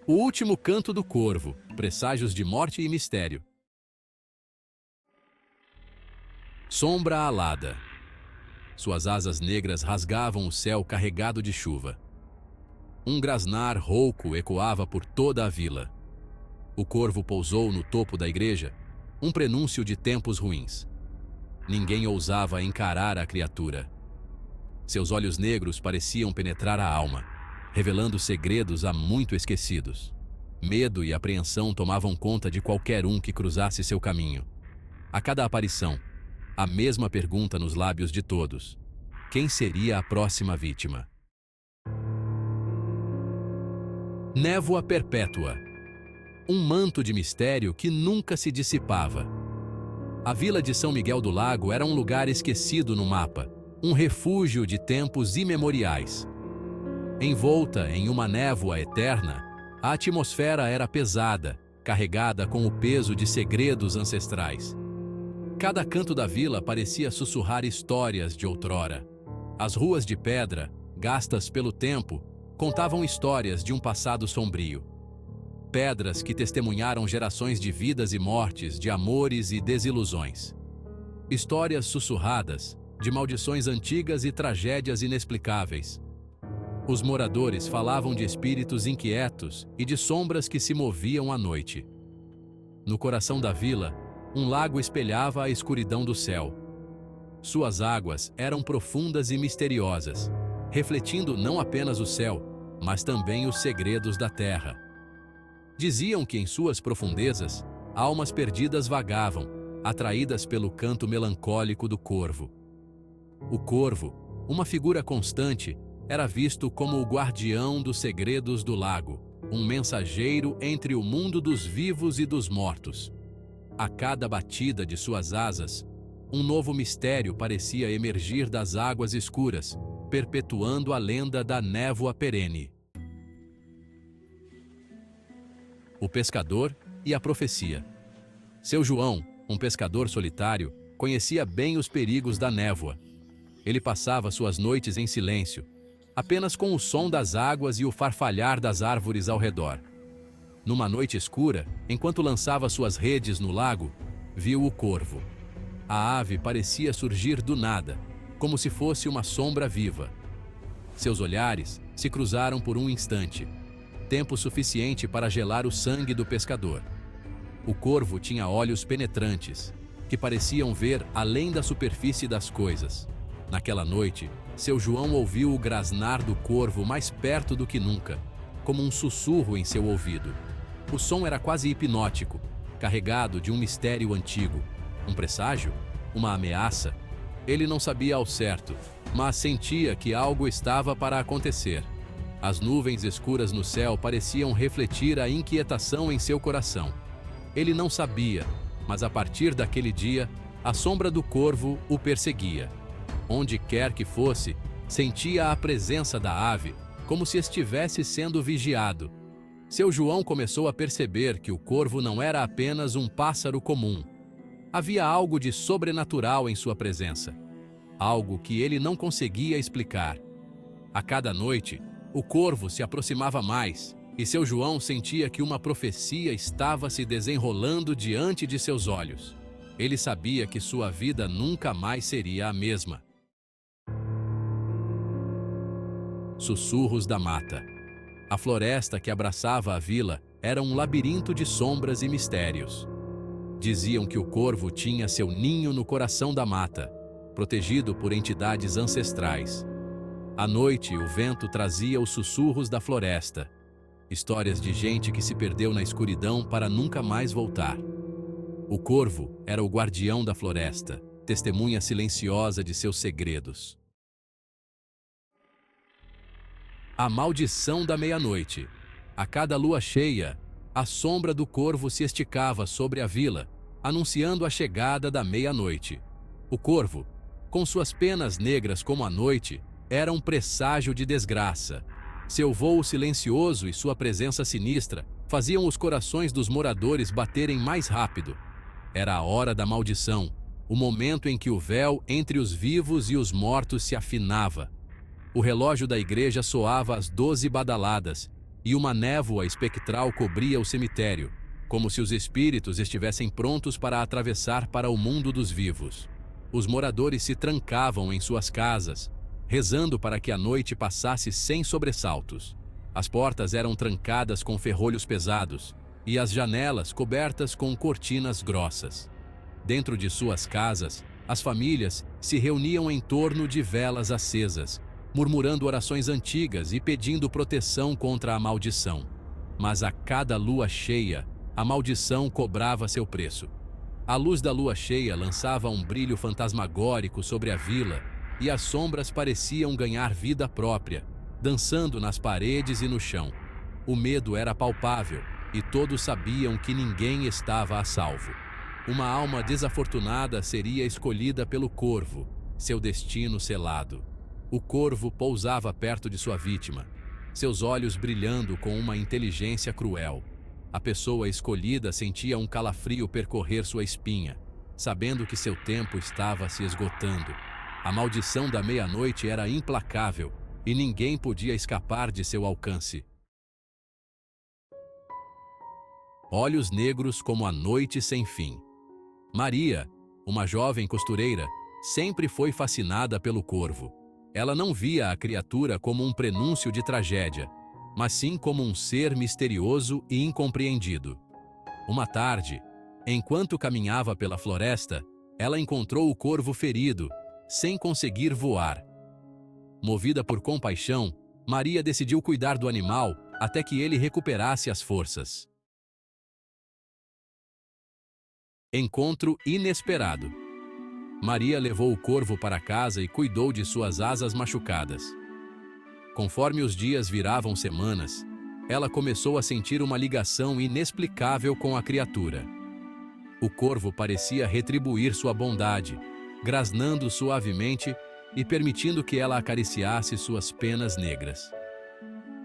O último canto do corvo, presságios de morte e mistério. Sombra alada. Suas asas negras rasgavam o céu carregado de chuva. Um grasnar rouco ecoava por toda a vila. O corvo pousou no topo da igreja, um prenúncio de tempos ruins. Ninguém ousava encarar a criatura. Seus olhos negros pareciam penetrar a alma, revelando segredos há muito esquecidos. Medo e apreensão tomavam conta de qualquer um que cruzasse seu caminho. A cada aparição, a mesma pergunta nos lábios de todos: quem seria a próxima vítima? Névoa perpétua. Um manto de mistério que nunca se dissipava. A vila de São Miguel do Lago era um lugar esquecido no mapa, um refúgio de tempos imemoriais. Envolta em uma névoa eterna, a atmosfera era pesada, carregada com o peso de segredos ancestrais. Cada canto da vila parecia sussurrar histórias de outrora. As ruas de pedra, gastas pelo tempo, contavam histórias de um passado sombrio. Pedras que testemunharam gerações de vidas e mortes, de amores e desilusões. Histórias sussurradas, de maldições antigas e tragédias inexplicáveis. Os moradores falavam de espíritos inquietos e de sombras que se moviam à noite. No coração da vila, um lago espelhava a escuridão do céu. Suas águas eram profundas e misteriosas, refletindo não apenas o céu, mas também os segredos da terra. Diziam que em suas profundezas, almas perdidas vagavam, atraídas pelo canto melancólico do corvo. O corvo, uma figura constante, era visto como o guardião dos segredos do lago, um mensageiro entre o mundo dos vivos e dos mortos. A cada batida de suas asas, um novo mistério parecia emergir das águas escuras, perpetuando a lenda da névoa perene. O pescador e a profecia. Seu João, um pescador solitário, conhecia bem os perigos da névoa. Ele passava suas noites em silêncio, apenas com o som das águas e o farfalhar das árvores ao redor. Numa noite escura, enquanto lançava suas redes no lago, viu o corvo. A ave parecia surgir do nada, como se fosse uma sombra viva. Seus olhares se cruzaram por um instante, tempo suficiente para gelar o sangue do pescador. O corvo tinha olhos penetrantes, que pareciam ver além da superfície das coisas. Naquela noite, seu João ouviu o grasnar do corvo mais perto do que nunca, como um sussurro em seu ouvido. O som era quase hipnótico, carregado de um mistério antigo. Um presságio? Uma ameaça? Ele não sabia ao certo, mas sentia que algo estava para acontecer. As nuvens escuras no céu pareciam refletir a inquietação em seu coração. Ele não sabia, mas a partir daquele dia, a sombra do corvo o perseguia. Onde quer que fosse, sentia a presença da ave, como se estivesse sendo vigiado. Seu João começou a perceber que o corvo não era apenas um pássaro comum. Havia algo de sobrenatural em sua presença. Algo que ele não conseguia explicar. A cada noite, o corvo se aproximava mais, e seu João sentia que uma profecia estava se desenrolando diante de seus olhos. Ele sabia que sua vida nunca mais seria a mesma. Sussurros da mata. A floresta que abraçava a vila era um labirinto de sombras e mistérios. Diziam que o corvo tinha seu ninho no coração da mata, protegido por entidades ancestrais. À noite, o vento trazia os sussurros da floresta, histórias de gente que se perdeu na escuridão para nunca mais voltar. O corvo era o guardião da floresta, testemunha silenciosa de seus segredos. A maldição da meia-noite. A cada lua cheia, a sombra do corvo se esticava sobre a vila, anunciando a chegada da meia-noite. O corvo, com suas penas negras como a noite, era um presságio de desgraça. Seu vôo silencioso e sua presença sinistra faziam os corações dos moradores baterem mais rápido. Era a hora da maldição, o momento em que o véu entre os vivos e os mortos se afinava. O relógio da igreja soava às 12 badaladas, e uma névoa espectral cobria o cemitério, como se os espíritos estivessem prontos para atravessar para o mundo dos vivos. Os moradores se trancavam em suas casas, rezando para que a noite passasse sem sobressaltos. As portas eram trancadas com ferrolhos pesados e as janelas cobertas com cortinas grossas. Dentro de suas casas, as famílias se reuniam em torno de velas acesas, murmurando orações antigas e pedindo proteção contra a maldição. Mas a cada lua cheia, a maldição cobrava seu preço. A luz da lua cheia lançava um brilho fantasmagórico sobre a vila e as sombras pareciam ganhar vida própria, dançando nas paredes e no chão. O medo era palpável e todos sabiam que ninguém estava a salvo. Uma alma desafortunada seria escolhida pelo corvo, seu destino selado. O corvo pousava perto de sua vítima, seus olhos brilhando com uma inteligência cruel. A pessoa escolhida sentia um calafrio percorrer sua espinha, sabendo que seu tempo estava se esgotando. A maldição da meia-noite era implacável e ninguém podia escapar de seu alcance. Olhos negros como a noite sem fim. Maria, uma jovem costureira, sempre foi fascinada pelo corvo. Ela não via a criatura como um prenúncio de tragédia, mas sim como um ser misterioso e incompreendido. Uma tarde, enquanto caminhava pela floresta, ela encontrou o corvo ferido, sem conseguir voar. Movida por compaixão, Maria decidiu cuidar do animal até que ele recuperasse as forças. Encontro inesperado. Maria levou o corvo para casa e cuidou de suas asas machucadas. Conforme os dias viravam semanas, ela começou a sentir uma ligação inexplicável com a criatura. O corvo parecia retribuir sua bondade, grasnando suavemente e permitindo que ela acariciasse suas penas negras.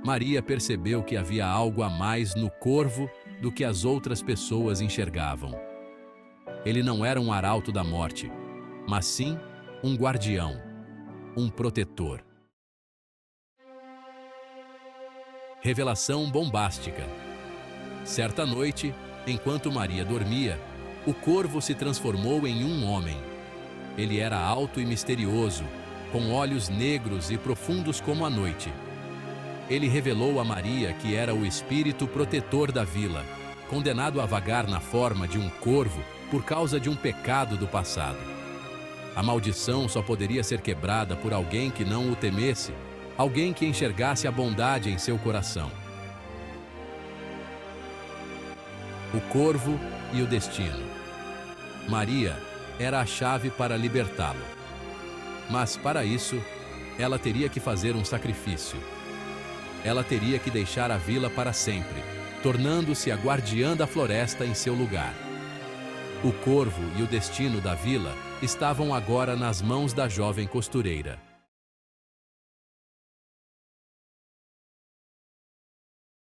Maria percebeu que havia algo a mais no corvo do que as outras pessoas enxergavam. Ele não era um arauto da morte, mas sim um guardião, um protetor. Revelação bombástica. Certa noite, enquanto Maria dormia, o corvo se transformou em um homem. Ele era alto e misterioso, com olhos negros e profundos como a noite. Ele revelou a Maria que era o espírito protetor da vila, condenado a vagar na forma de um corvo por causa de um pecado do passado. A maldição só poderia ser quebrada por alguém que não o temesse, alguém que enxergasse a bondade em seu coração. O corvo e o destino. Maria era a chave para libertá-lo. Mas, para isso, ela teria que fazer um sacrifício. Ela teria que deixar a vila para sempre, tornando-se a guardiã da floresta em seu lugar. O corvo e o destino da vila estavam agora nas mãos da jovem costureira.